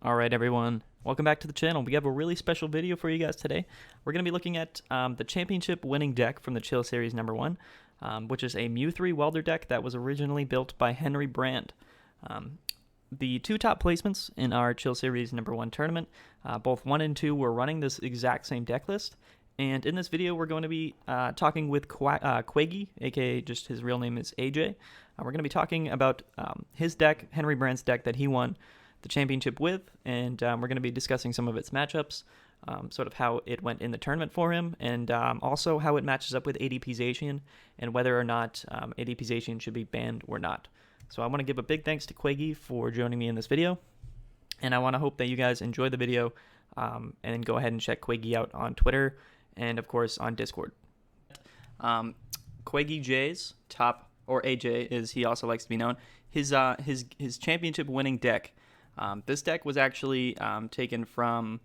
Alright everyone, welcome back to the channel. We have a really special video for you guys today. We're going to be looking at the championship winning deck from the Chill Series number 1, which is a Mew3 Welder deck that was originally built by Henry Brand. The two top placements in our Chill Series number 1 tournament, both 1 and 2 were running this exact same deck list. And in this video, we're going to be talking with QuagiJ, aka just his real name is AJ. We're going to be talking about his deck, Henry Brand's deck that he won the championship with, and we're going to be discussing some of its matchups, sort of how it went in the tournament for him, and also how it matches up with ADP Zacian, and whether or not ADP Zacian should be banned or not. So I want to give a big thanks to QuagiJ for joining me in this video, and I want to hope that you guys enjoy the video, and go ahead and check QuagiJ out on Twitter, and of course on Discord. QuagiJ's top, or AJ as he also likes to be known, his championship winning deck. This deck was actually taken from,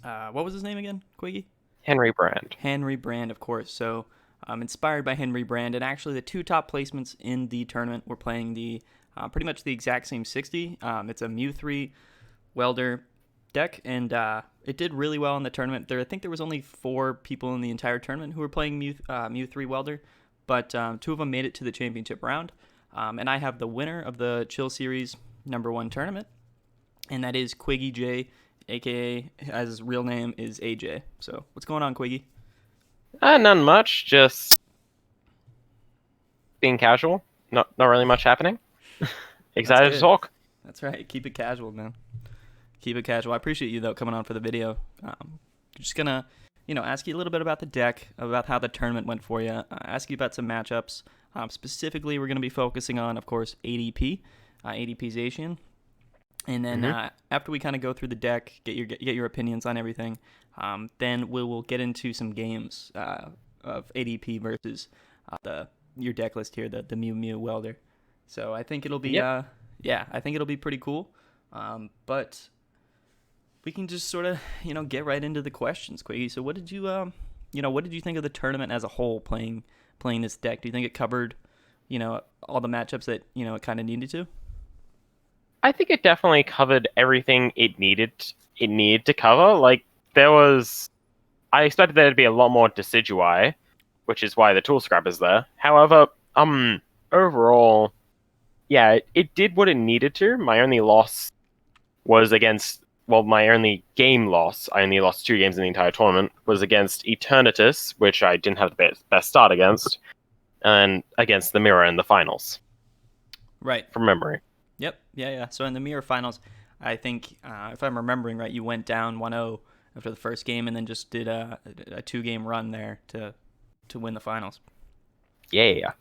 what was his name again, QuagiJ? Henry Brand. Henry Brand, of course. So inspired by Henry Brand, and actually the two top placements in the tournament were playing the pretty much the exact same 60. It's a Mew3 Welder deck, and it did really well in the tournament. I think there was only 4 people in the entire tournament who were playing Mew3 Welder, but 2 of them made it to the championship round. And I have the winner of the Chill Series number 1 tournament, and that is QuagiJ, aka as his real name is AJ. So what's going on, QuagiJ? None much, just being casual. Not really much happening. Excited to talk. That's right. Keep it casual, man. Keep it casual. I appreciate you though coming on for the video. Just gonna, ask you a little bit about the deck, about how the tournament went for you. Ask you about some matchups. Specifically, we're gonna be focusing on, of course, ADP Zacian. And then after we kind of go through the deck, get your opinions on everything, then we will get into some games of ADP versus your deck list here, the Mew Welder. So I think it'll be I think it'll be pretty cool. But we can just sort of get right into the questions, QuagiJ. So what did you what did you think of the tournament as a whole playing this deck? Do you think it covered all the matchups that it kind of needed to? I think it definitely covered everything it needed to cover. Like, I expected there to be a lot more Decidueye, which is why the Tool Scrapper is there. However, overall, yeah, it did what it needed to. My only loss was against, my only game loss, I only lost 2 games in the entire tournament, was against Eternatus, which I didn't have the best start against, and against the Mirror in the finals. Right. From memory. Yep. Yeah. So in the Mirror finals, I think, if I'm remembering right, you went down 1-0 after the first game and then just did a 2-game run there to win the finals. Yeah.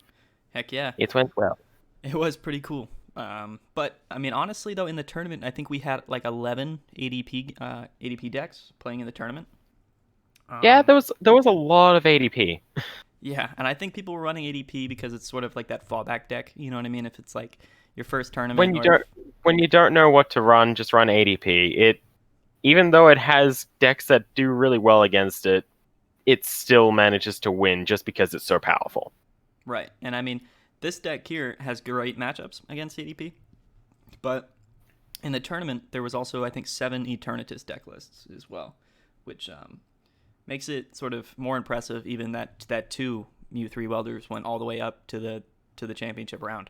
Heck yeah. It went well. It was pretty cool. But, I mean, honestly, though, in the tournament, I think we had like 11 ADP decks playing in the tournament. Yeah, there was a lot of ADP. Yeah, and I think people were running ADP because it's sort of like that fallback deck. You know what I mean? If it's like your first tournament. When you don't know what to run, just run ADP. Even though it has decks that do really well against it, it still manages to win just because it's so powerful. Right, and I mean, this deck here has great matchups against ADP, but in the tournament there was also, I think, 7 Eternatus deck lists as well, which makes it sort of more impressive. Even that 2 Mew3 Welders went all the way up to the championship round.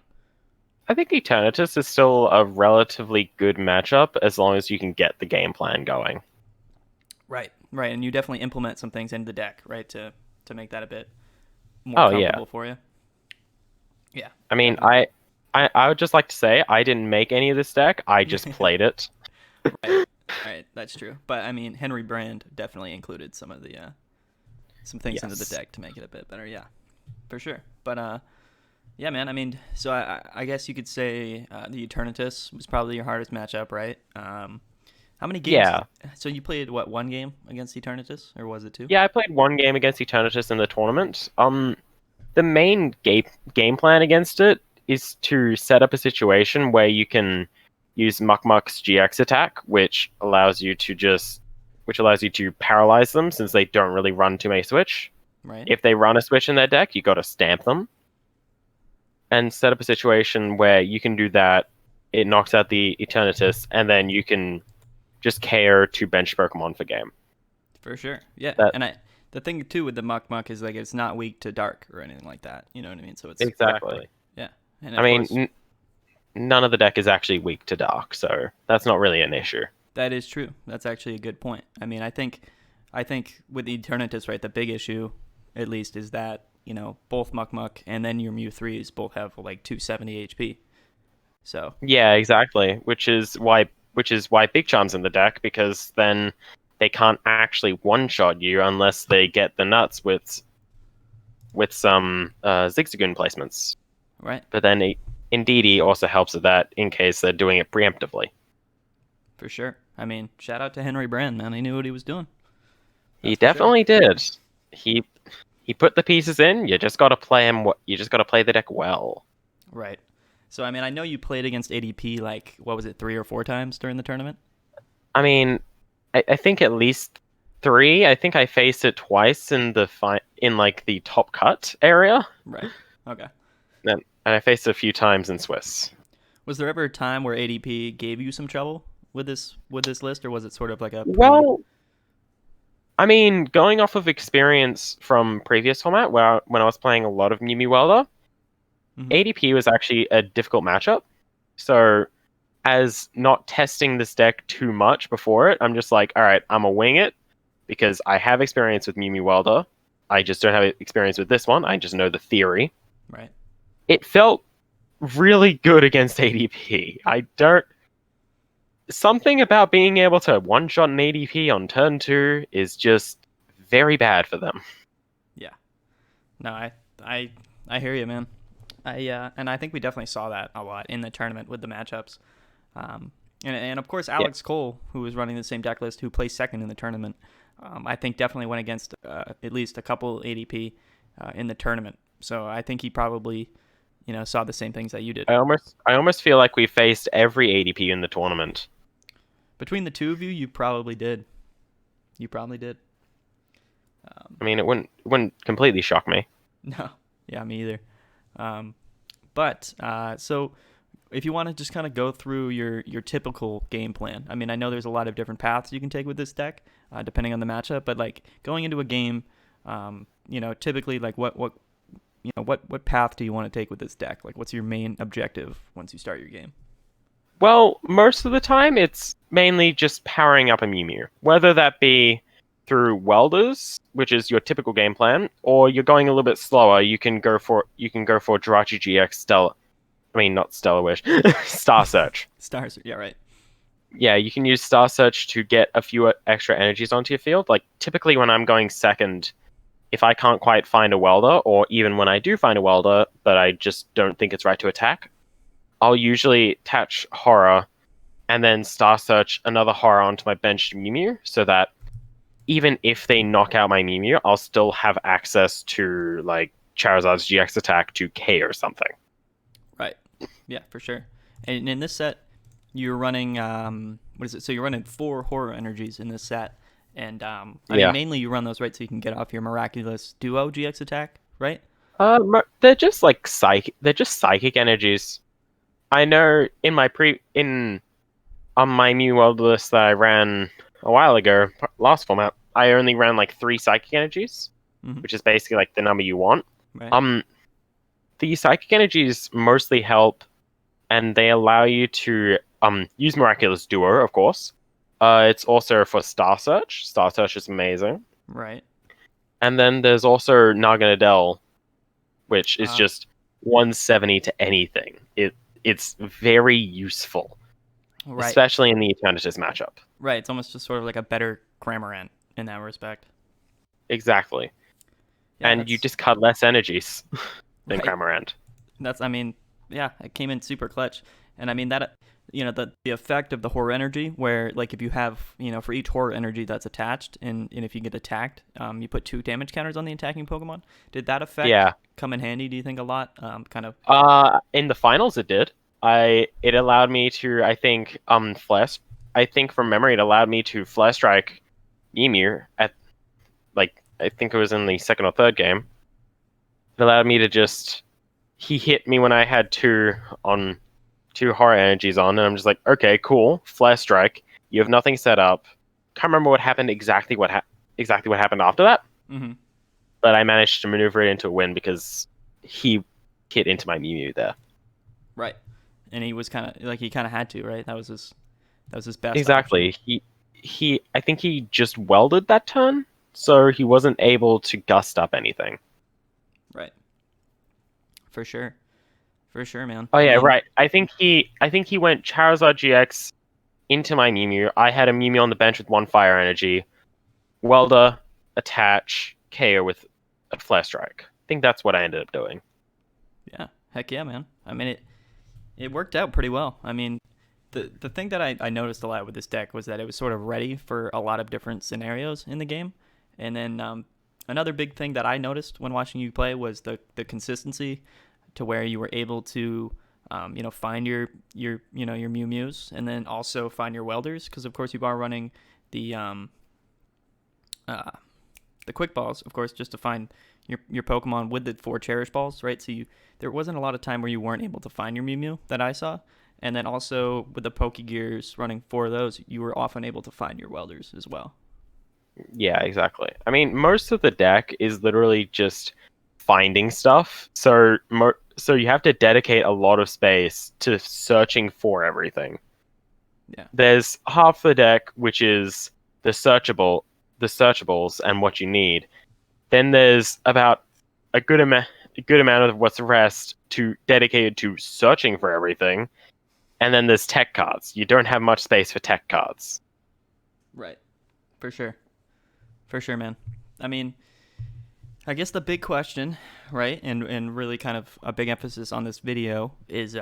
I think Eternatus is still a relatively good matchup as long as you can get the game plan going. Right, and you definitely implement some things into the deck, right, to make that a bit more comfortable for you. Yeah. I mean, I would just like to say I didn't make any of this deck. I just played it. Right, that's true. But I mean, Henry Brand definitely included some of the some things into the deck to make it a bit better. Yeah, for sure. But yeah, man. I mean, so I guess you could say the Eternatus was probably your hardest matchup, right? How many games? Yeah. So you played, what, 1 game against Eternatus, or was it 2? Yeah, I played 1 game against Eternatus in the tournament. The main game plan against it is to set up a situation where you can use Muk's GX attack, which allows you to paralyze them since they don't really run too many switch. Right. If they run a switch in their deck, you got to stamp them. And set up a situation where you can do that it knocks out the Eternatus, and then you can just KO to bench Pokemon for game. For sure. Yeah. That- And the thing too with the Muk is like it's not weak to dark or anything like that. You know what I mean? So it's Exactly. Yeah. And I mean, none of the deck is actually weak to dark, so that's not really an issue. that is true. That's actually a good point. I mean, I think with the Eternatus, right, the big issue, at least, is that, you know, both Muk and then your Mew3s both have like 270 HP. So Yeah, exactly. Which is why Big Charm's in the deck, because then they can't actually one-shot you unless they get the nuts with some Zigzagoon placements. right. But then Indeedee also helps with that in case they're doing it preemptively. For sure. I mean, shout out to Henry Brand, man. He knew what he was doing. He That's for sure. definitely did. He put the pieces in. You just got to play him. You just got to play the deck well. Right. So, I mean, I know you played against ADP like, what was it, 3 or 4 times during the tournament? I mean, I think at least 3. I think I faced it twice in like the top cut area. Right. Okay. And I faced it a few times in Swiss. Was there ever a time where ADP gave you some trouble with this list, or was it sort of like a Well, I mean, going off of experience from previous format, when I was playing a lot of Mew3 Welder, ADP was actually a difficult matchup. So, as not testing this deck too much before it, I'm just like, all right, I'm gonna wing it because I have experience with Mew3 Welder. I just don't have experience with this one. I just know the theory. Right. It felt really good against ADP. Something about being able to one-shot an ADP on turn 2 is just very bad for them. Yeah. No, I hear you, man. And I think we definitely saw that a lot in the tournament with the matchups. And of course, Alex Cole, who was running the same deck list, who placed second in the tournament, I think definitely went against at least a couple ADP in the tournament. So I think he probably, you know, saw the same things that you did. I almost feel like we faced every ADP in the tournament. Between the two of you, you probably did. You probably did. I mean, it wouldn't completely shock me. No. Yeah, me either. But so if you want to just kind of go through your typical game plan, I mean, I know there's a lot of different paths you can take with this deck, depending on the matchup, but like going into a game, you know, typically like what path do you want to take with this deck? Like, what's your main objective once you start your game? Well, most of the time it's mainly just powering up a Mew, whether that be through welders, which is your typical game plan, or you're going a little bit slower. You can go for Jirachi-GX not Stellar Wish, Star Search. Yeah, right. Yeah, you can use Star Search to get a few extra energies onto your field. Like, typically when I'm going second, if I can't quite find a welder, or even when I do find a welder, but I just don't think it's right to attack, I'll usually attach Horror, and then Star Search another Horror onto my benched Mew, so that even if they knock out my Mew, I'll still have access to, like, Charizard's GX attack to K or something. Right. Yeah, for sure. And in this set, you're running, what is it? So you're running 4 Horror energies in this set. And I mean, mainly you run those, right, so you can get off your Miraculous Duo GX attack, right? They're just like psychic energies. I know on my Mew World list that I ran a while ago, last format, I only ran like 3 psychic energies, which is basically like the number you want. Right. The psychic energies mostly help, and they allow you to use Miraculous Duo, of course. It's also for Star Search. Star Search is amazing. Right. And then there's also Naganadel, which is just 170 to anything. It's very useful, right, especially in the Eternatus matchup. Right. It's almost just sort of like a better Cramorant in that respect. Exactly. Yeah, and you just cut less energies than Cramorant. It came in super clutch. And I mean that, you know, the effect of the horror energy, where like if you have, you know, for each horror energy that's attached, and if you get attacked, you put 2 damage counters on the attacking Pokemon. Did that effect come in handy, do you think, a lot? In the finals it did. It allowed me to, I think, from memory it allowed me to Flare Strike Mew at, like, I think it was in the second or third game. It allowed me to he hit me when I had 2 2 horror energies on, and I'm just like, okay, cool, Flare Strike. You have nothing set up. Can't remember what happened exactly what happened after that. Mm-hmm. But I managed to maneuver it into a win because he hit into my Mew there. Right. And he was kind of like he kind of had to, right? That was his best Exactly. option. I think he just welded that turn, so he wasn't able to gust up anything. Right. For sure, man. Oh yeah, right. I think he went Charizard-GX into my Mew. I had a Mew on the bench with 1 fire energy. Welder, attach, KO with a Flare Strike. I think that's what I ended up doing. Yeah. Heck yeah, man. I mean, it worked out pretty well. I mean, the thing that I noticed a lot with this deck was that it was sort of ready for a lot of different scenarios in the game. And then another big thing that I noticed when watching you play was the consistency, to where you were able to find your Mew Mews, and then also find your welders, because of course you are running the quick balls, of course, just to find your Pokemon with the 4 Cherish Balls, right? So there wasn't a lot of time where you weren't able to find your Mew that I saw. And then also with the Pokegears running 4 of those, you were often able to find your welders as well. Yeah, exactly. I mean, most of the deck is literally just finding stuff. So you have to dedicate a lot of space to searching for everything. Yeah. There's half the deck, which is the searchables and what you need. Then there's about a good amount of what's the rest dedicated to searching for everything. And then there's tech cards. You don't have much space for tech cards. Right. For sure, man. I mean, I guess the big question, right, and really kind of a big emphasis on this video is,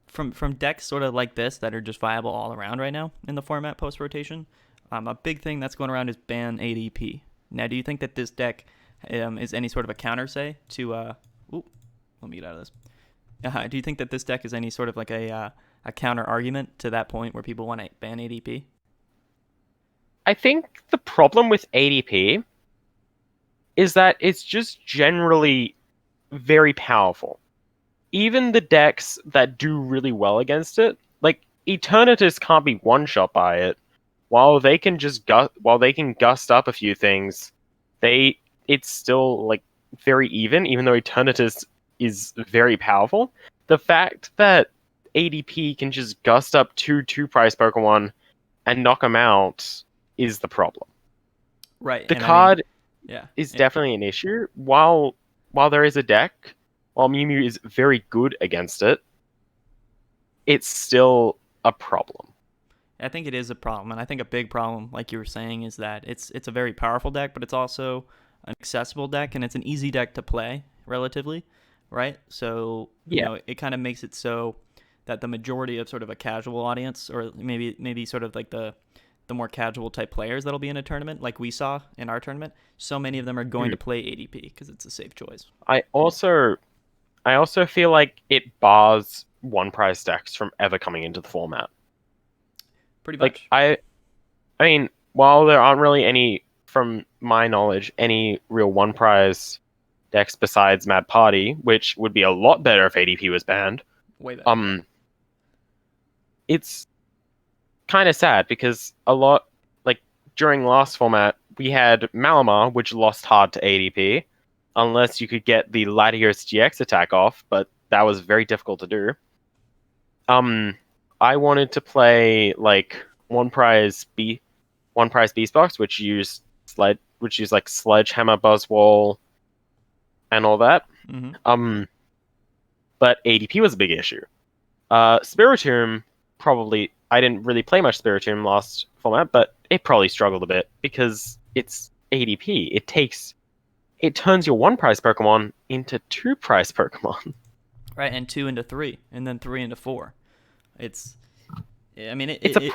from decks sort of like this that are just viable all around right now in the format post-rotation, a big thing that's going around is ban ADP. Now, do you think that this deck is any sort of a counter, say, to... let me get out of this. Do you think that this deck is any sort of like a counter argument to that point where people want to ban ADP? I think the problem with ADP is that it's just generally very powerful. Even the decks that do really well against it, like Eternatus can't be one-shot by it. While they can gust up a few things, it's still like very even though Eternatus is very powerful. The fact that ADP can just gust up 2 price Pokemon and knock them out is the problem. Right. The card is Yeah. definitely an issue. While there is a deck, while Mew is very good against it, it's still a problem. I think it is a problem, and I think a big problem, like you were saying, is that it's a very powerful deck, but it's also an accessible deck, and it's an easy deck to play, relatively, right? So, it kind of makes it so that the majority of sort of a casual audience, or maybe sort of like the more casual type players that'll be in a tournament, like we saw in our tournament, so many of them are going to play ADP because it's a safe choice. I also feel like it bars 1 price decks from ever coming into the format. Pretty much. Like, I mean, while there aren't really any, from my knowledge, any real 1 prize decks besides Mad Party, which would be a lot better if ADP was banned. Way better. It's kind of sad because during last format, we had Malamar, which lost hard to ADP, unless you could get the Latios GX attack off, but that was very difficult to do. I wanted to play like 1 prize Beast Box, which used like Sledgehammer, Buzzwole, and all that. Mm-hmm. But ADP was a big issue. Spiritomb, probably, I didn't really play much Spiritomb last format, but it probably struggled a bit because it's ADP. It turns your 1 prize Pokemon into 2 prize Pokemon. Right, and 2 into 3, and then 3 into 4. It's a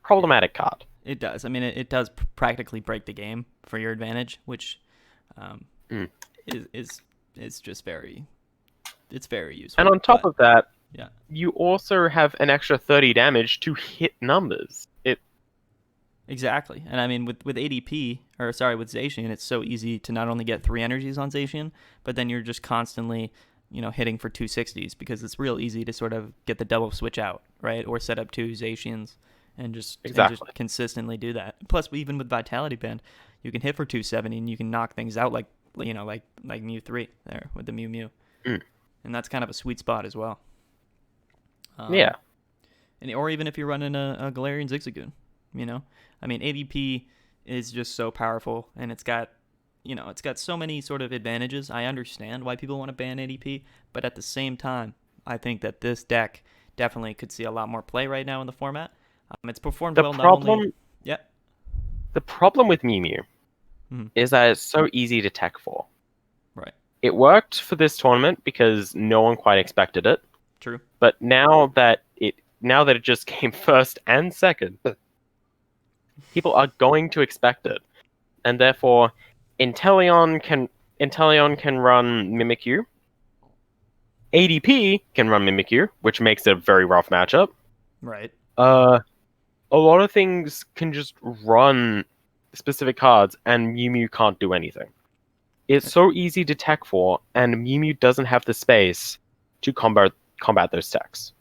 problematic card. It does. I mean, it does practically break the game for your advantage, which is just very useful. And on top of that, yeah, you also have an extra 30 damage to hit numbers. Exactly. And I mean, with ADP, with Zacian, it's so easy to not only get 3 energies on Zacian, but then you're just constantly hitting for 260s, because it's real easy to sort of get the double switch out, right? Or set up two Zacians and just consistently do that. Plus, even with Vitality Band, you can hit for 270 and you can knock things out like Mew3 there with the Mew. And that's kind of a sweet spot as well. Yeah. Or even if you're running a Galarian Zigzagoon, I mean, ADP is just so powerful, and it's got so many sort of advantages. I understand why people want to ban ADP, but at the same time, I think that this deck definitely could see a lot more play right now in the format. It's performed well. The problem with Mew is that it's so easy to tech for. Right. It worked for this tournament because no one quite expected it. True. But now that it just came first and second, people are going to expect it, and therefore, Inteleon can run Mimikyu. ADP can run Mimikyu, which makes it a very rough matchup. Right. A lot of things can just run specific cards, and Mew can't do anything. It's so easy to tech for, and Mew doesn't have the space to combat those techs.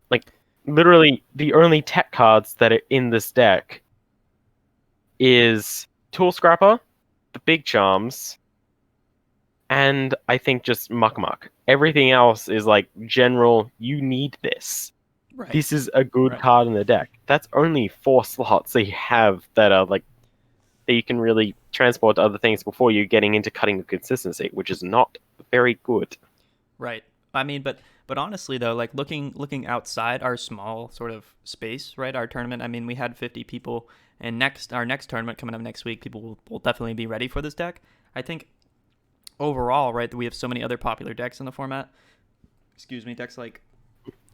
Like, literally, the only tech cards that are in this deck is Tool Scrapper, the Big Charms, and I think just Muk. Everything else is like general, you need this. Right. This is a good card in the deck. That's only 4 slots that you have that are like that you can really transport to other things before you're getting into cutting the consistency, which is not very good. Right. I mean, but honestly though, like looking outside our small sort of space, right? Our tournament. I mean, we had 50 people, and our next tournament coming up next week, people will definitely be ready for this deck. I think overall, right, that we have so many other popular decks in the format. Excuse me, decks like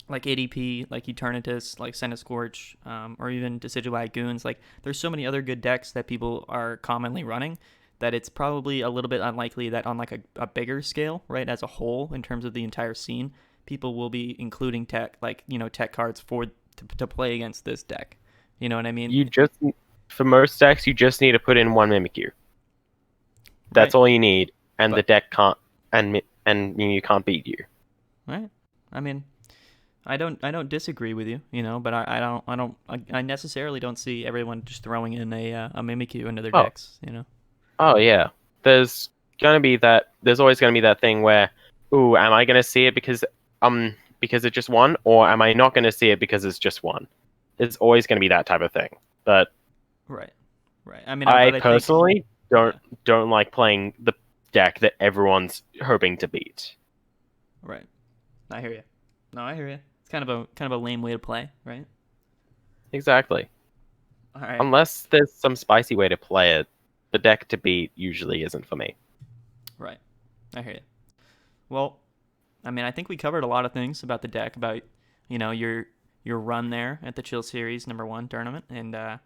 ADP, like Eternatus, like Centiskorch, or even Decidueye Goons. Like, there's so many other good decks that people are commonly running that it's probably a little bit unlikely that on like a bigger scale, right, as a whole, in terms of the entire scene, people will be including tech cards to play against this deck. You know what I mean? For most decks, you just need to put in one Mimikyu. That's all you need, and the deck can't, and Mew can't beat you. Right. I mean, I don't disagree with you, but I necessarily don't see everyone just throwing in a Mimikyu into their decks, Oh yeah, there's always gonna be that thing where, ooh, am I gonna see it because it just won, or am I not gonna see it because it's just won? It's always gonna be that type of thing. But right. I mean, I personally don't like playing the deck that everyone's hoping to beat. Right. I hear you. No, I hear you. It's kind of a lame way to play, right? Exactly. All right. Unless there's some spicy way to play it, the deck to beat usually isn't for me. Right. I hear you. Well, I mean, I think we covered a lot of things about the deck, about your run there at the Chill Series #1 tournament, and a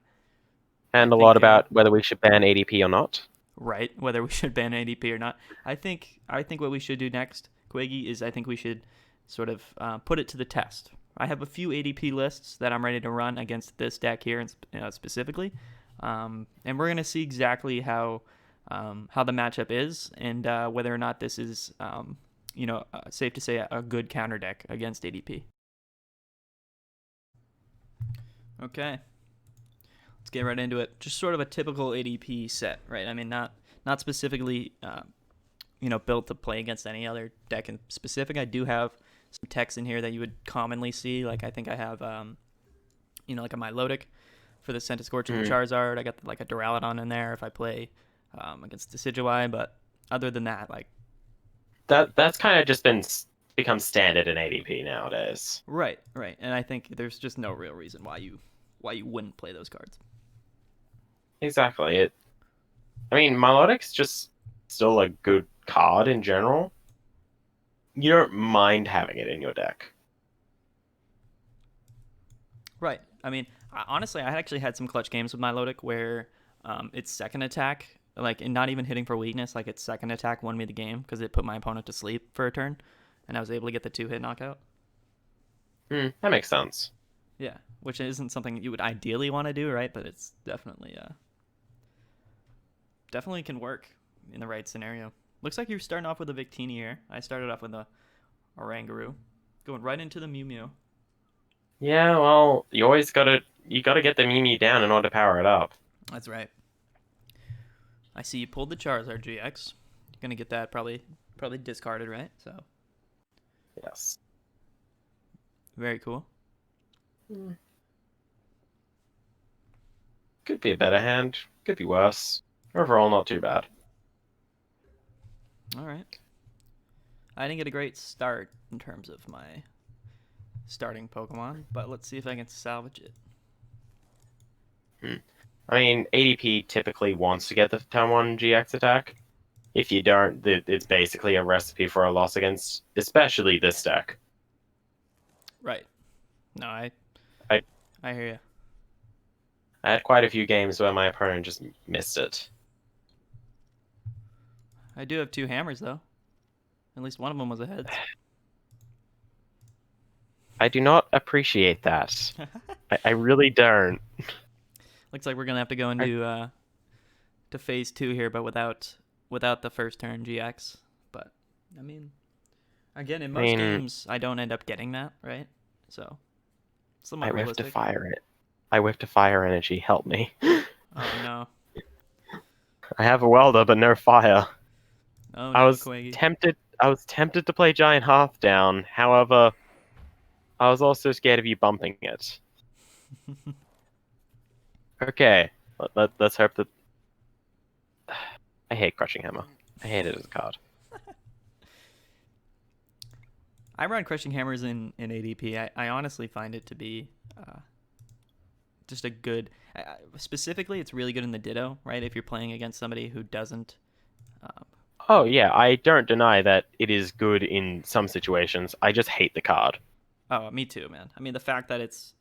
lot about whether we should ban ADP or not. Right, whether we should ban ADP or not. I think what we should do next, Quaggy, is I think we should sort of put it to the test. I have a few ADP lists that I'm ready to run against this deck here specifically, and we're going to see exactly how the matchup is, and whether or not this is safe to say a good counter deck against ADP. Okay, let's get right into it. Just sort of a typical ADP set, right? I mean, not specifically built to play against any other deck in specific. I do have some techs in here that you would commonly see. Like, I think I have like a Milotic for the Centiskorch and the Charizard. I got like a Duraludon in there if I play against Decidueye, but other than that, like that's kind of just become standard in ADP nowadays. Right. And I think there's just no real reason why you wouldn't play those cards. Exactly. I mean, Milotic's just still a good card in general. You don't mind having it in your deck. Right. I mean, honestly, I actually had some clutch games with Milotic where its second attack, like, and not even hitting for weakness, like its second attack won me the game because it put my opponent to sleep for a turn, and I was able to get the 2-hit knockout. That makes sense. Yeah, which isn't something you would ideally want to do, right? But it's definitely can work in the right scenario. Looks like you're starting off with a Victini here. I started off with a Oranguru. Going right into the Mew Mew. Yeah, well, you gotta get the Mewmew down in order to power it up. That's right. I see you pulled the Charizard-GX. You're gonna get that probably discarded, right? So Yes. very cool. Could be a better hand. Could be worse. Overall, not too bad. All right. I didn't get a great start in terms of my starting Pokemon, but let's see if I can salvage it. I mean, ADP typically wants to get the turn 1 GX attack. If you don't, it's basically a recipe for a loss against, especially this deck. Right. No, I hear you. I had quite a few games where my opponent just missed it. I do have 2 hammers, though. At least one of them was a heads. I do not appreciate that. I really don't. Looks like we're gonna have to go into to phase 2 here, but without the first turn GX. But I mean, again, in most games, I don't end up getting that, right? So somewhat realistic. I whiffed to fire it. I whiffed to fire energy. Help me. Oh no. I have a welder, but no fire. Oh no, I was Quaggy. tempted to play Giant Hearth down. However, I was also scared of you bumping it. Okay, let's hope that. I hate Crushing Hammer. I hate it as a card. I run Crushing Hammers in ADP. I honestly find it to be just a good. Specifically, it's really good in the Ditto, right? If you're playing against somebody who doesn't. Oh yeah, I don't deny that it is good in some situations. I just hate the card. Oh, me too, man. I mean, the fact that it's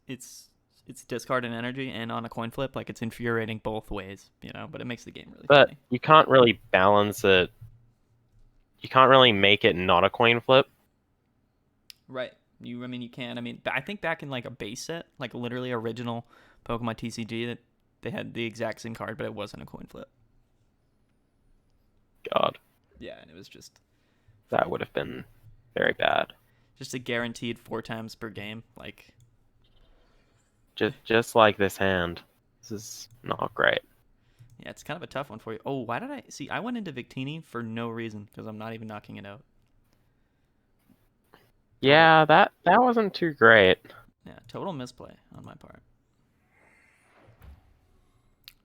discard and energy and on a coin flip, like it's infuriating both ways, you know. But it makes the game really But funny. you can't really balance it. You can't really make it not a coin flip. Right. I mean, you can. I mean, I think back in like a base set, like literally original Pokemon TCG, that they had the exact same card, but it wasn't a coin flip. God. Yeah, and it was just. That would have been very bad. Just a guaranteed 4 times per game, like. Just like this hand. This is not great. Yeah, it's kind of a tough one for you. Oh, why did I see? I went into Victini for no reason because I'm not even knocking it out. Yeah, that wasn't too great. Yeah, total misplay on my part.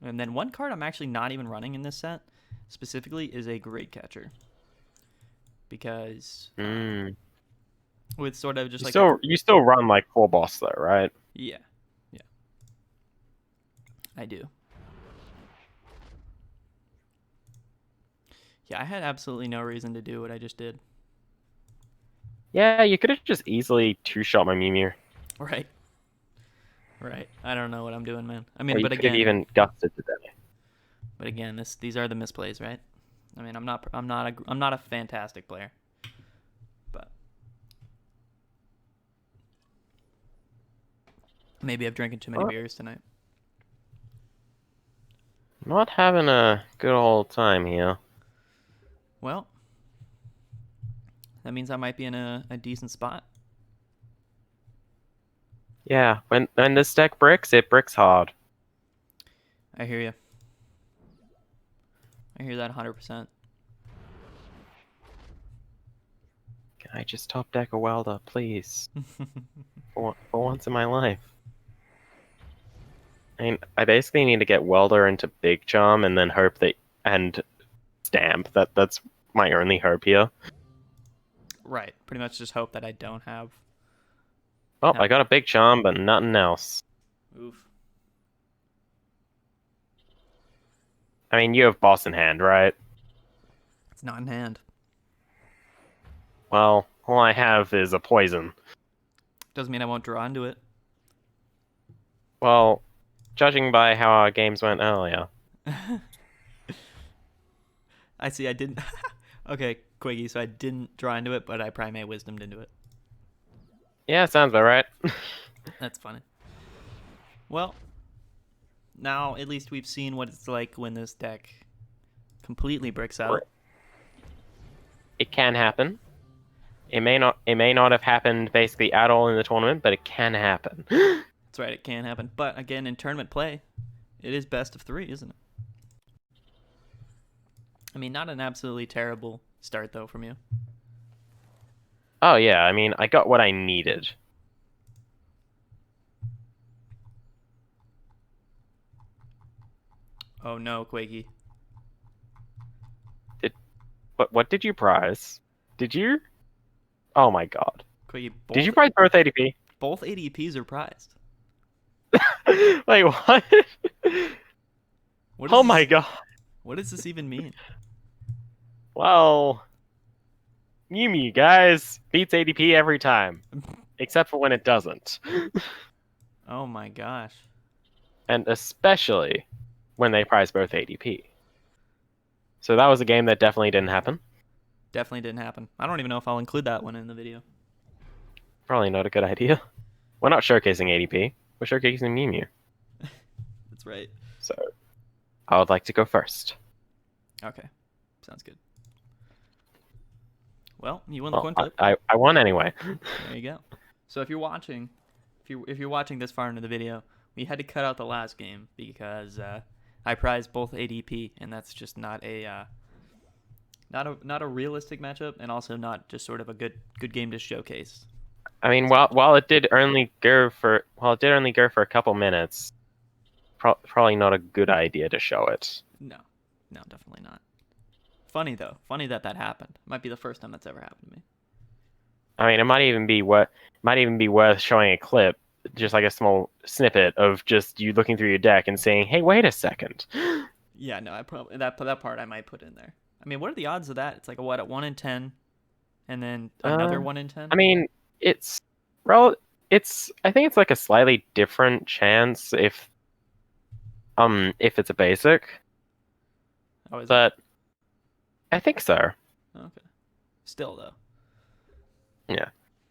And then one card I'm actually not even running in this set, specifically, is a Great Catcher. Because with sort of just you still run like full boss though, right? Yeah. I do. Yeah, I had absolutely no reason to do what I just did. Yeah, you could have just easily 2-shot my Mew. Right. I don't know what I'm doing, man. I mean, Or but you could have again, even gusted to death. But again, these are the misplays, right? I mean, I'm not a fantastic player, but maybe I've drinking too many beers tonight. Not having a good old time here. Well, that means I might be in a decent spot. Yeah, when this deck bricks, it bricks hard. I hear you. I hear that 100%. Can I just top deck a welder, please? for once in my life. I mean, I basically need to get welder into Big Charm and then hope that and stamp. That's my only hope here. Right. Pretty much just hope that I don't have. Oh, I got a Big Charm, but nothing else. Oof. I mean, you have boss in hand, right? It's not in hand. Well, all I have is a poison. Doesn't mean I won't draw into it. Well, judging by how our games went earlier. I see, I didn't... Okay, Quiggy, so I didn't draw into it, but I Primate Wisdomed into it. Yeah, sounds about right. That's funny. Well, now at least we've seen what it's like when this deck completely bricks out. It can happen. It may not have happened basically at all in the tournament, but it can happen. That's right, it can happen. But again, in tournament play, it is best of 3, isn't it? I mean, not an absolutely terrible start, though, from you. Oh, yeah, I mean, I got what I needed. Oh, no, Quaggy. What did you prize? Did you? Oh my god. Quaggy, Did you prize both ADP? Both ADPs are prized. Wait, what? Oh my god. What does this even mean? Well, Mew, guys, beats ADP every time. Except for when it doesn't. Oh my gosh. And especially when they prize both ADP. So that was a game that definitely didn't happen. Definitely didn't happen. I don't even know if I'll include that one in the video. Probably not a good idea. We're not showcasing ADP. We're showcasing Mew. That's right. So, I would like to go first. Okay. Sounds good. Well, you won the coin flip. I won anyway. There you go. So if you're watching, if you're watching this far into the video, we had to cut out the last game because I prized both ADP, and that's just not a realistic matchup, and also not just sort of a good game to showcase. I mean, while it did only go for a couple minutes, probably not a good idea to show it. No, definitely not. Funny though. Funny that happened. Might be the first time that's ever happened to me. I mean, it might even be worth showing a clip, just like a small snippet of just you looking through your deck and saying, "Hey, wait a second." Yeah, no, I probably that part I might put in there. I mean, what are the odds of that? It's like a 1 in 10, and then another 1 in 10. I mean, I think it's like a slightly different chance if it's a basic. Oh, is but I think so. Okay. Still though. Yeah.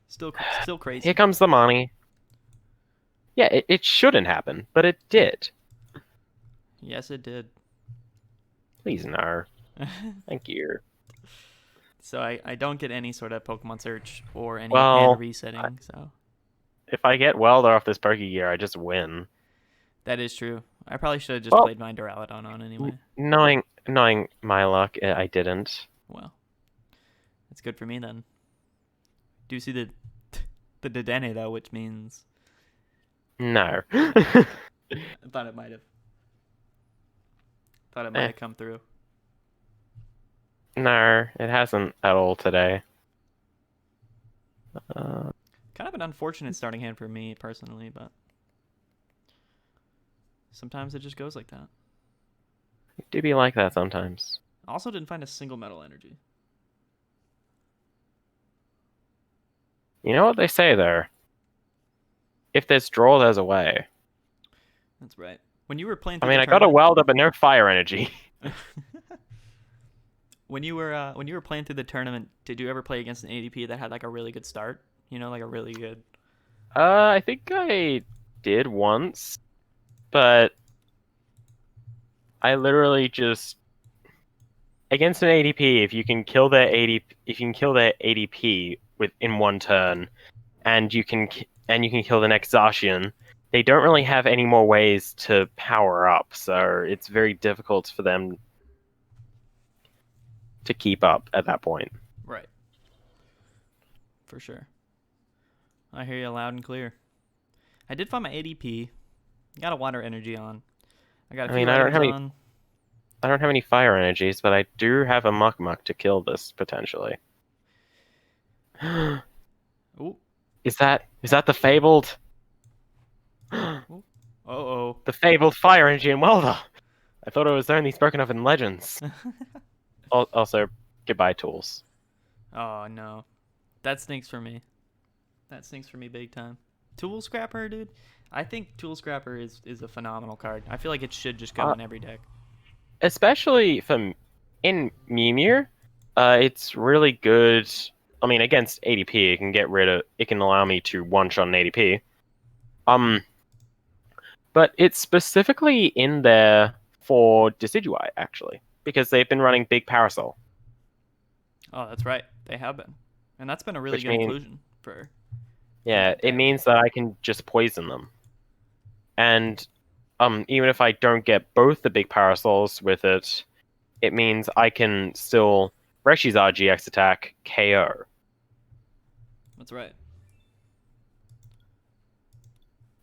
Still crazy. Here comes the money. Yeah, it shouldn't happen, but it did. Yes, it did. Please no. Thank you. So I don't get any sort of Pokemon search or any hand resetting. So if I get Welder off this Pokegear, I just win. That is true. I probably should have just played my Duraludon on anyway. Knowing my luck, I didn't. Well, that's good for me then. Do you see the Dedenne though, which means no. I thought it might have. Thought it might have come through. No, it hasn't at all today. Kind of an unfortunate starting hand for me personally, but sometimes it just goes like that. It do be like that sometimes. Also didn't find a single metal energy. You know what they say there? If there's draw, there's a way. That's right. When you were playing, I got a Welder, but no fire energy. When you were playing through the tournament, did you ever play against an ADP that had like a really good start? You know, like a really good. I think I did once, but I literally just against an ADP. If you can kill their ADP in one turn, and you can kill the next Zacian, they don't really have any more ways to power up, so it's very difficult for them to keep up at that point. Right. For sure. I hear you loud and clear. I did find my ADP. Got a water energy on. I got a few items on. I don't have any fire energies, but I do have a Muk to kill this potentially. Ooh. Is that the fabled? Uh-oh. The fabled fire energy in Welder. I thought it was only spoken of in Legends. Also, goodbye tools. Oh no, that stinks for me. That stinks for me big time. Tool Scrapper, dude. I think Tool Scrapper is a phenomenal card. I feel like it should just go in every deck. Especially in Mew. It's really good. I mean, against ADP, it can allow me to one-shot an ADP. But it's specifically in there for Decidueye, actually, because they've been running Big Parasol. Oh, that's right. They have been, and that's been a really Which good means, inclusion for yeah, that it deck. means that I can just poison them. And even if I don't get both the big parasols with it, it means I can still Reshiram-GX attack KO. That's right.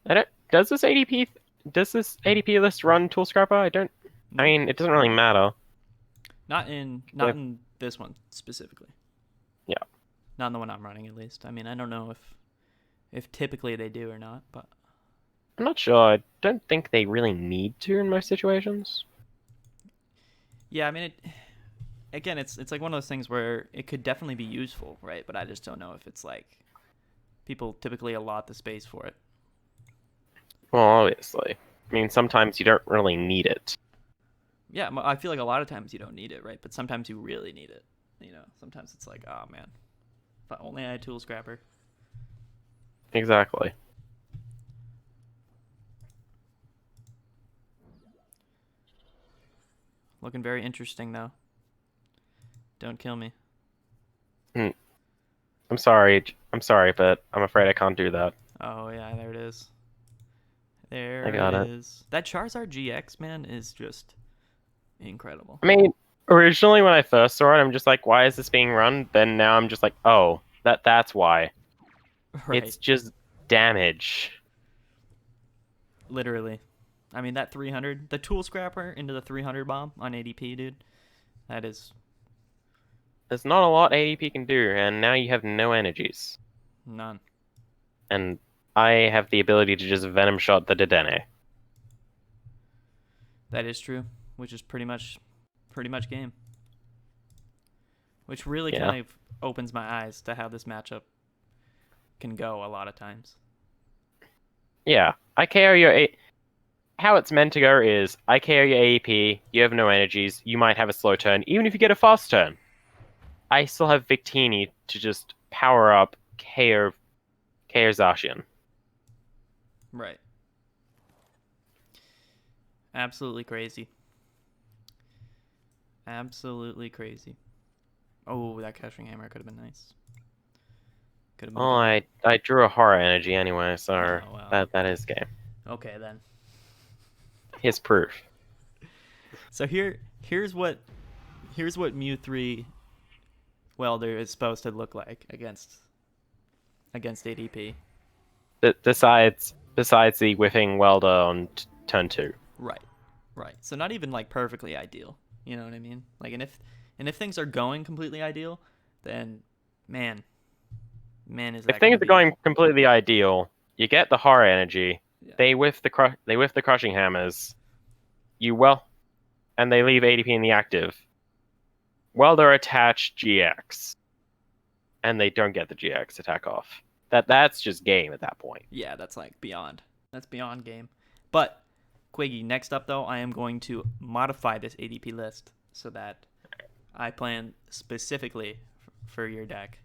I don't, does this ADP list run Tool Scrapper? I don't. I Nope. mean, it doesn't really matter. Not in this one specifically. Yeah. Not in the one I'm running, at least. I mean, I don't know if typically they do or not, but I'm not sure. I don't think they really need to in most situations. yeah, I mean, again, it's like one of those things where it could definitely be useful, right? But I just don't know if it's like people typically allot the space for it. Well, obviously. I mean, sometimes you don't really need it. Yeah, I feel like a lot of times you don't need it, right? But sometimes you really need it. Sometimes it's like, oh man, if I only had Tool Scrapper. Exactly. Looking very interesting though. Don't kill me. Hmm. I'm sorry. I'm sorry, but I'm afraid I can't do that. Oh yeah, there it is. I There it got it. is. That Charizard GX man is just incredible. I mean, originally when I first saw it, I'm just like, why is this being run? Then now I'm just like, oh, that's why. Right. It's just damage. Literally. I mean that 300, the Tool Scrapper into the 300 bomb on ADP, dude. That is There's not a lot ADP can do, and now you have no energies. none. And I have the ability to just Venom Shot the Dedenne. That is true, which is pretty much game. Which really Yeah. kind of opens my eyes to how this matchup can go a lot of times. Yeah. I KO your How it's meant to go is, I KO your ADP, you have no energies, you might have a slow turn, even if you get a fast turn. I still have Victini to just power up KO Zacian. Right. Absolutely crazy. Absolutely crazy. Oh, that Cashing Hammer could have been nice. Could have been a Oh, good one. I drew a horror energy anyway, so Oh, well. that is game. Okay, then. Here's proof. So here's what Mew3 Welder is supposed to look like against ADP. Besides the whiffing welder on turn 2. Right. Right. So not even like perfectly ideal. You know what I mean? Like and if things are going completely ideal, then man is If that going things to are be. going completely ideal, you get the horror energy. Yeah. They whiff the crushing hammers. And they leave ADP in the active. Welder attach GX, and they don't get the GX attack off. That's just game at that point. Yeah, that's like beyond. That's beyond game. But Quiggy, next up though, I am going to modify this ADP list so that I plan specifically for your deck.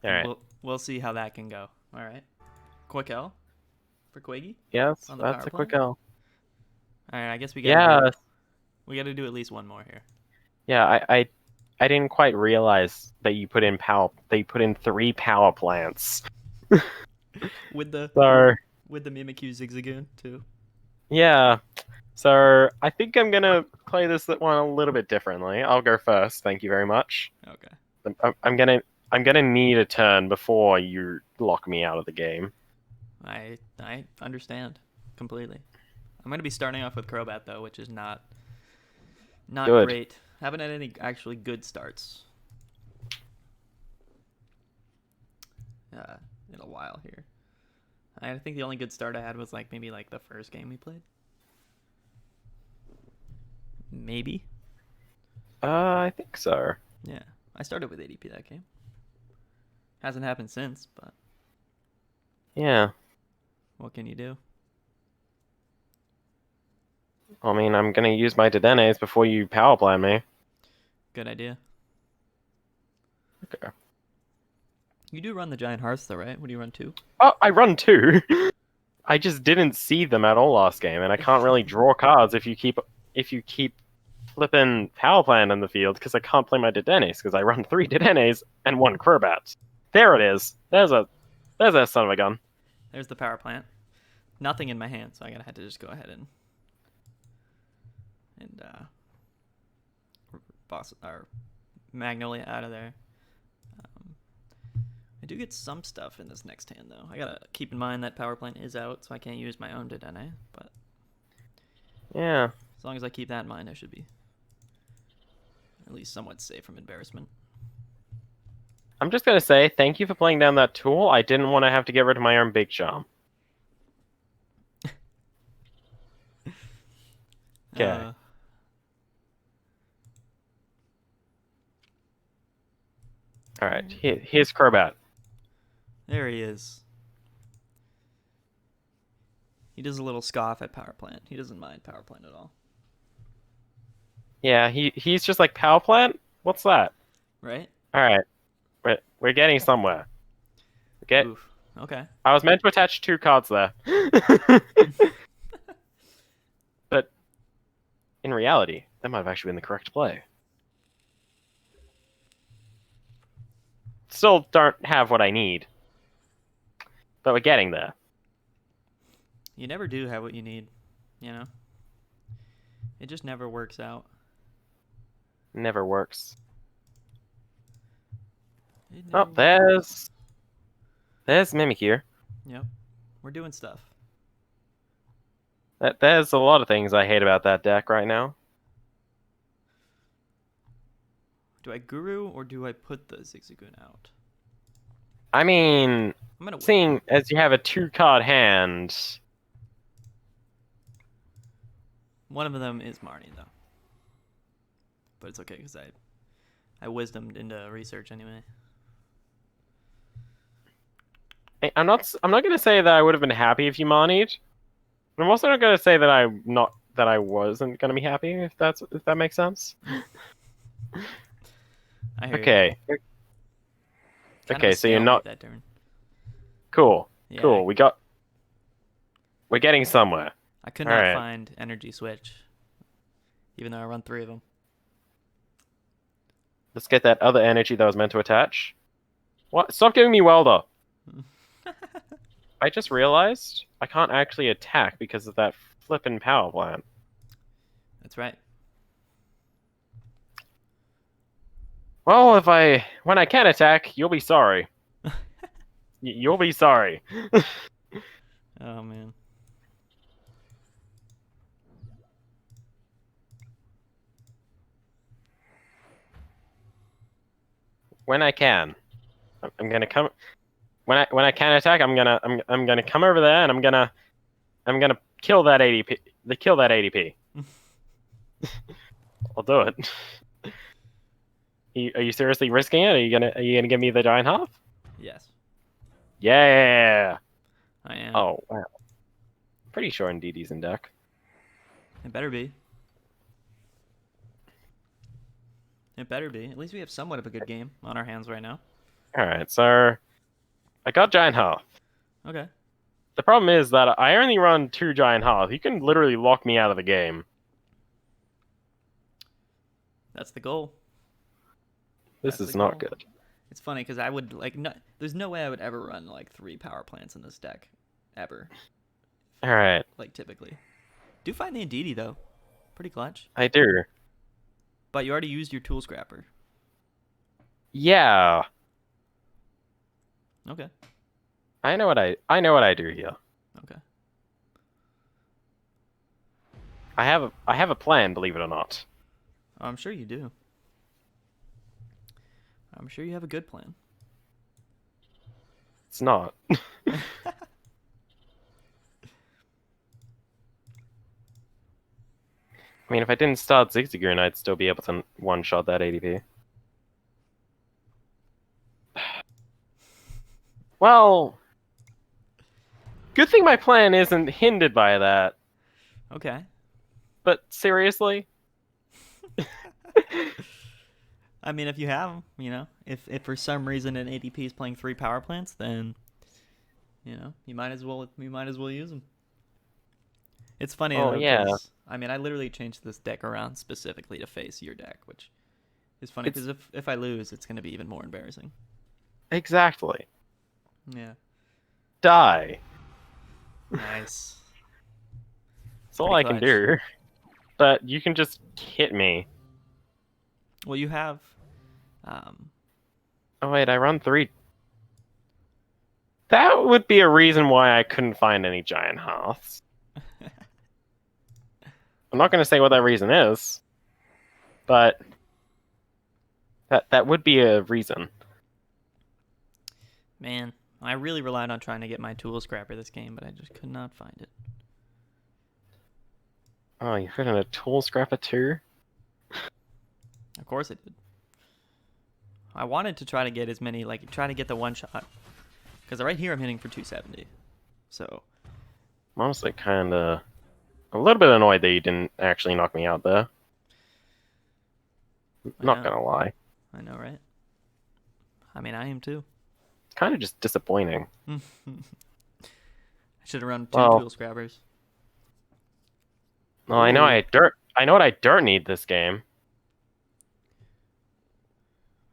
All And right. we'll see how that can go. All right. Quick L for Quiggy Yes, on the that's power a play. quick L. All right, I guess we Yeah, got to do at least one more here. yeah. I didn't quite realize that you put in 3 power plants. With the So Mewtwo Zigzagoon too. yeah. So I think I'm gonna play this one a little bit differently. I'll go first. Thank you very much. Okay. I'm gonna need a turn before you lock me out of the game. I understand completely. I'm going to be starting off with Crobat though, which is not Good. great. Haven't had any actually good starts in a while here. I think the only good start I had was like maybe like the first game we played. Maybe. I think so. Yeah. I started with ADP that game. Hasn't happened since, but Yeah. what can you do? I mean, I'm gonna use my Dedennes before you power play me. Good idea. Okay. You do run the Giant Hearts though, right? What do you run 2? Oh, I run 2. I just didn't see them at all last game, and I can't really draw cards if you keep flipping power plant in the field because I can't play my Dedennes because I run 3 Dedennes and 1 Crobat. There it is. There's that son of a gun. There's the power plant. Nothing in my hand, so I gotta have to just go ahead and boss or Magnolia out of there. I do get some stuff in this next hand though. I gotta keep in mind that power plant is out, so I can't use my own Dedenne. But yeah, as long as I keep that in mind, I should be at least somewhat safe from embarrassment. I'm just gonna say thank you for playing down that tool. I didn't want to have to get rid of my own Big Charm. Okay. All right, here's Crobat. There he is. He does a little scoff at power plant. He doesn't mind power plant at all. Yeah, he's just like power plant. What's that? Right. All right, we're getting somewhere. Okay. Oof. Okay. I was meant to attach 2 cards there. But in reality, that might have actually been the correct play. Still don't have what I need. But we're getting there. You never do have what you need, you know? It just never works out. Never works. Never Oh, there's Mimikyu. Yep. We're doing stuff. There's a lot of things I hate about that deck right now. Do I Guru or do I put the Zigzagoon out? I mean, I'm gonna wait. seeing as you have a 2-card hand. One of them is Marnie though. But it's okay because I wisdomed into research anyway. I'm not gonna say that I would have been happy if you Marnied. But I'm also not gonna say that I wasn't gonna be happy if that makes sense. I hear okay. you. Okay, so you're not that turn. cool. Yeah, cool. We're getting somewhere. I could not find energy switch, even though I run 3 of them. Let's get that other energy that was meant to attach. What? Stop giving me Welder. I just realized I can't actually attack because of that flippin' power plant. That's right. Well, when I can attack, you'll be sorry. You'll be sorry. Oh man. When I can, I'm gonna come. When I can attack, I'm gonna come over there and I'm gonna kill that ADP. Kill that ADP. I'll do it. Are you seriously risking it? Are you gonna give me the giant half? Yes. Yeah. I am. Oh wow. Pretty sure Indeedee's in deck. It better be. It better be. At least we have somewhat of a good game on our hands right now. All right, so I got giant half. Okay. The problem is that I only run 2 giant half. You can literally lock me out of the game. That's the goal. This is not good. It's funny because I would there's no way I would ever run like 3 power plants in this deck, ever. All right. Like typically. Do find the Indeedee though, pretty clutch. I do. But you already used your Tool Scrapper. Yeah. Okay. I know what I do here. Okay. I have a plan, believe it or not. I'm sure you do. I'm sure you have a good plan. It's not. I mean, if I didn't start Zigzagoon, I'd still be able to one-shot that ADP. Well, good thing my plan isn't hindered by that. Okay. But seriously? I mean, if you have them, you know, if for some reason an ADP is playing 3 power plants, then, you know, you might as well use them. It's funny though, 'cause I mean, I literally changed this deck around specifically to face your deck, which is funny because if I lose, it's going to be even more embarrassing. Exactly. Yeah. Die. Nice. That's all I can do. But you can just hit me. Well, you have... Oh, wait, I run 3. That would be a reason why I couldn't find any giant hearths. I'm not going to say what that reason is, but that would be a reason. Man, I really relied on trying to get my Tool Scrapper this game, but I just could not find it. Oh, you put in a Tool Scrapper too? Of course I did. I wanted to try to get as many, like, try to get the one shot. Because right here I'm hitting for 270. So. I'm honestly kind of a little bit annoyed that you didn't actually knock me out there. Not gonna lie. I know, right? I mean, I am too. It's kind of just disappointing. I should have run 2 Tool Scrappers. Well, I know what I don't need this game.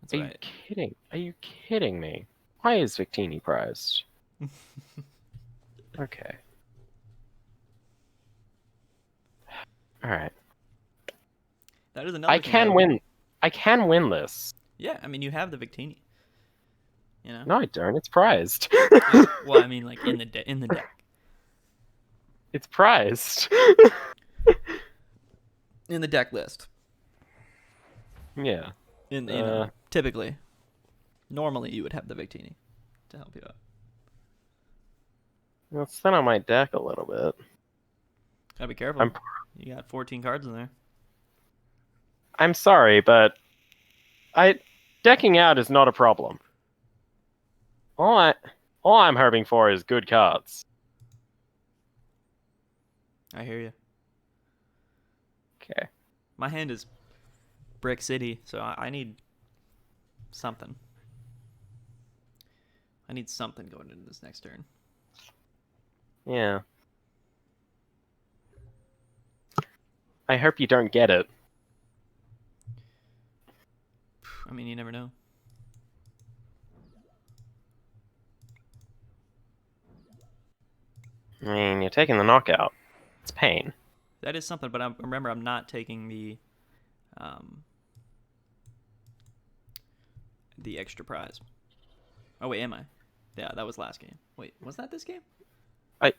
That's Are right. you kidding? Are you kidding me? Why is Victini prized? Okay. Alright. That is another I can win. I can win this. Yeah, I mean, you have the Victini. You know? No, I don't. It's prized. Yeah, well, I mean, like, in the deck. It's prized. In the deck list. Yeah. You know, typically. Normally, you would have the Victini to help you out. Let's thin out my deck a little bit. Gotta be careful. You got 14 cards in there. I'm sorry, but decking out is not a problem. All I'm hoping for is good cards. I hear you. Okay. My hand is Brick City, so I need something. I need something going into this next turn. Yeah. I hope you don't get it. I mean, you never know. I mean, you're taking the knockout. It's pain. That is something, but remember, I'm not taking the extra prize. Oh, wait, am I? Yeah, that was last game. Wait, was that this game? I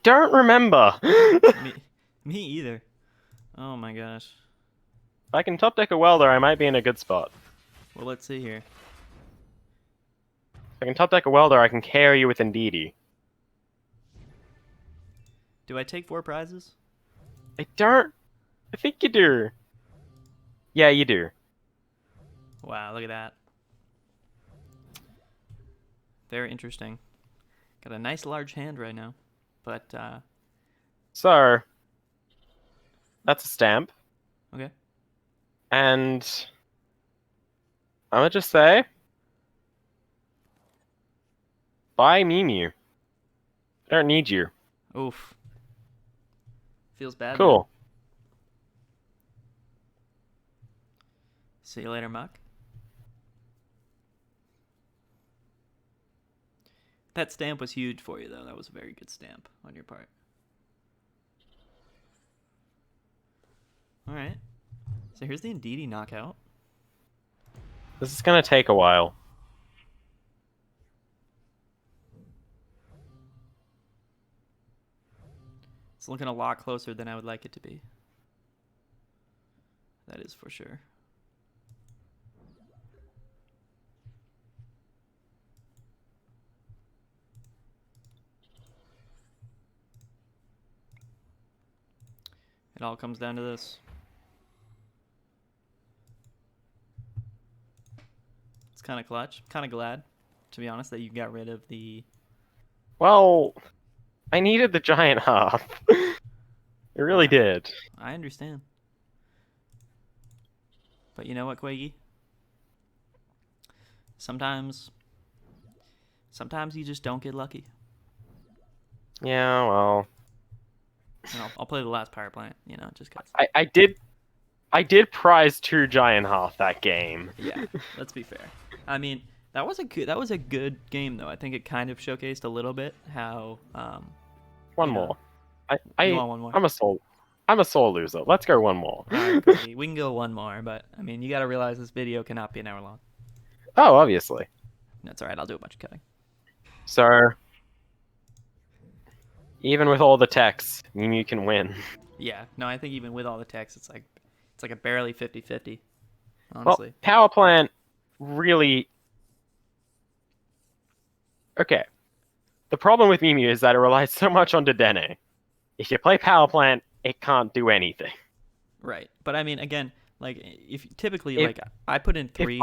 don't remember. Me either. Oh my gosh. If I can top deck a Welder, I might be in a good spot. Well, let's see here. If I can top deck a Welder, I can carry you with Indeedee. Do I take 4 prizes? I don't. I think you do. Yeah, you do. Wow, look at that. Very interesting. Got a nice large hand right now. But, So, that's a stamp. okay. And I'm gonna just say, bye Mewmew. I don't need you. Oof. Feels bad. Cool. Man. See you later, Muk. That stamp was huge for you, though. That was a very good stamp on your part. Alright. So here's the Indeedee knockout. This is gonna take a while. It's looking a lot closer than I would like it to be. That is for sure. It all comes down to this. It's kind of clutch. Kind of glad, to be honest, that you got rid of the... Well, I needed the giant half. It really did. I understand. But you know what, Quaggy? Sometimes you just don't get lucky. Yeah, well. And I'll play the last power plant, you know, just cause. I did prize 2 Giant Hearth that game. Yeah, let's be fair. I mean, that was a good game though. I think it kind of showcased a little bit how. One more. You want one more? I'm a sore loser. Let's go one more. All right, Quiggy, we can go one more, but I mean, you got to realize this video cannot be an hour long. Oh, obviously. That's all right. I'll do a bunch of cutting. So, even with all the text, Mew can win. Yeah, no, I think even with all the text, it's like a barely 50-50. Honestly. Well, power plant really. Okay. The problem with Mew is that it relies so much on Dedenne. If you play power plant, it can't do anything. Right, but I mean, again, like if typically, like I put in 3,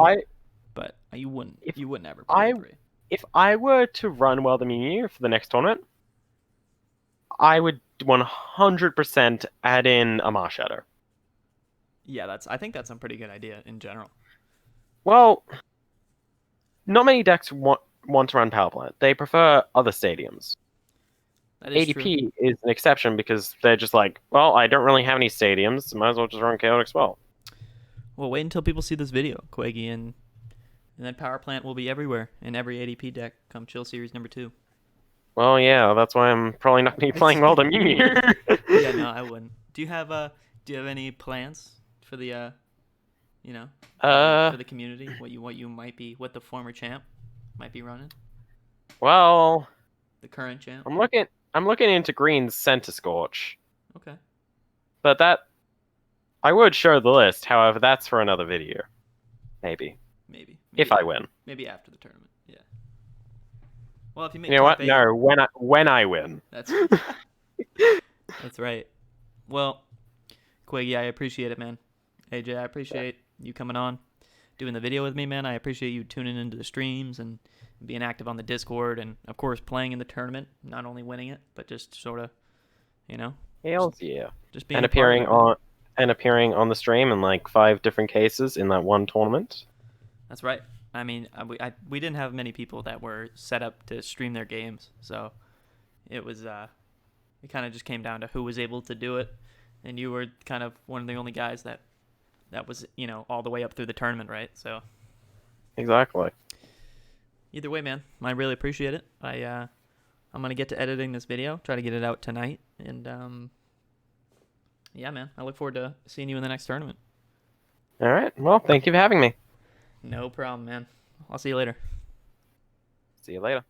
but you wouldn't ever put in 3. If I were to run Welder Mew for the next tournament, I would 100% add in a Marshadow. Yeah, I think that's a pretty good idea in general. Well, not many decks want to run power plant. They prefer other stadiums. That is ADP true. is an exception because they're just like, well, I don't really have any stadiums, so might as well just run Chaotic Spell. Well, wait until people see this video, Quaggy, and then power plant will be everywhere in every ADP deck come Chill Series number 2. Well, yeah, that's why I'm probably not going to be playing Welder Mew. Yeah, no, I wouldn't. Do you have any plans for the for the community? What the former champ might be running? Well, the current champ. I'm looking into Green's Center Scorch. Okay. But that I would show the list. However, that's for another video. Maybe. If I win. Maybe after the tournament. Yeah. Well, if you make you know what? 8, No, when I win. That's that's right. Well, Quiggy, I appreciate it, man. AJ, I appreciate you coming on, doing the video with me, man. I appreciate you tuning into the streams and being active on the Discord, and of course playing in the tournament. Not only winning it, but just sort of, Hells yeah. Just being and appearing on the stream in like 5 different cases in that one tournament. That's right. I mean, we didn't have many people that were set up to stream their games, so it was it kind of just came down to who was able to do it, and you were kind of one of the only guys that was all the way up through the tournament, right? So exactly. Either way, man, I really appreciate it. I'm gonna get to editing this video, try to get it out tonight, and yeah, man, I look forward to seeing you in the next tournament. All right. Well, thank you for having me. No problem, man. I'll see you later. See you later.